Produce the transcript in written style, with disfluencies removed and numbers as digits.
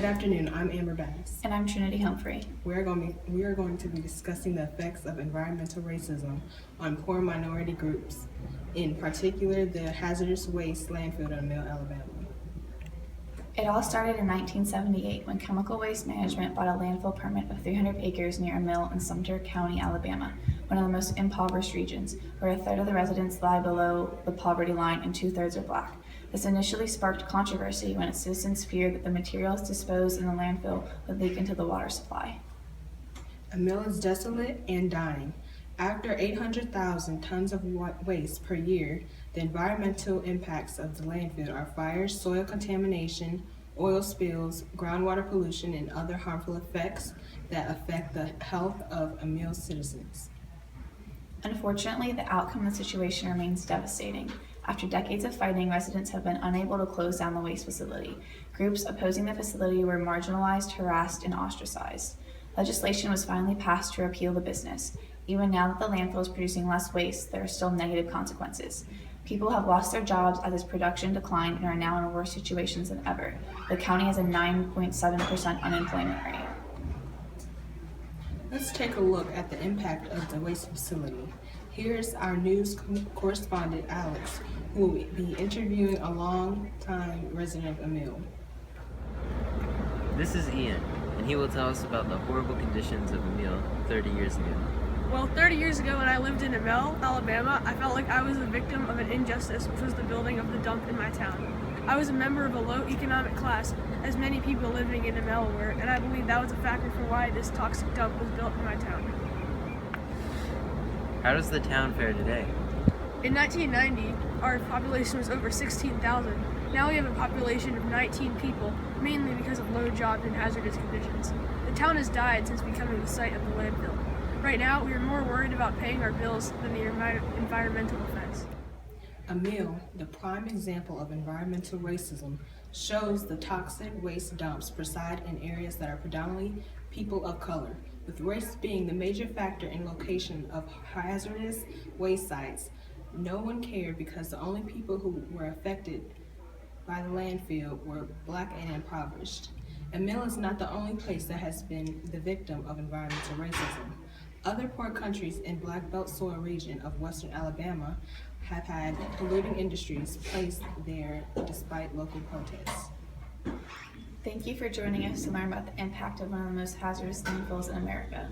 afternoon. I'm Amber Bass. And I'm Trinity Humphrey. We are going to be discussing the effects of environmental racism on poor minority groups, in particular the hazardous waste landfill in Emelle, Alabama. It all started in 1978 when Chemical Waste Management bought a landfill permit of 300 acres near a mill in Sumter County, Alabama, one of the most impoverished regions, where a third of the residents lie below the poverty line and 2/3 are black. This initially sparked controversy when its citizens feared that the materials disposed in the landfill would leak into the water supply. Emelle is desolate and dying. After 800,000 tons of waste per year, the environmental impacts of the landfill are fires, soil contamination, oil spills, groundwater pollution, and other harmful effects that affect the health of Emelle's citizens. Unfortunately, the outcome of the situation remains devastating. After decades of fighting, residents have been unable to close down the waste facility. Groups opposing the facility were marginalized, harassed, and ostracized. Legislation was finally passed to repeal the business. Even now that the landfill is producing less waste, there are still negative consequences. People have lost their jobs as its production declined and are now in worse situations than ever. The county has a 9.7% unemployment rate. Let's take a look at the impact of the waste facility. Here's our news correspondent, Alex, who will be interviewing a long-time resident of Emelle. This is Ian, and he will tell us about the horrible conditions of Emelle 30 years ago. Well, 30 years ago when I lived in Emelle, Alabama, I felt like I was the victim of an injustice, which was the building of the dump in my town. I was a member of a low economic class, as many people living in Emelle were, and I believe that was a factor for why this toxic dump was built in my town. How does the town fare today? In 1990, our population was over 16,000. Now we have a population of 19 people, mainly because of low jobs and hazardous conditions. The town has died since becoming the site of the landfill. Right now, we are more worried about paying our bills than the environmental effects. Emelle, the prime example of environmental racism, shows the toxic waste dumps preside in areas that are predominantly people of color, with race being the major factor in location of hazardous waste sites. No one cared because the only people who were affected by the landfill were black and impoverished. Emelle is not the only place that has been the victim of environmental racism. Other poor countries in Black Belt soil region of western Alabama have had polluting industries placed there despite local protests. Thank you for joining us to learn about the impact of one of the most hazardous landfills in America.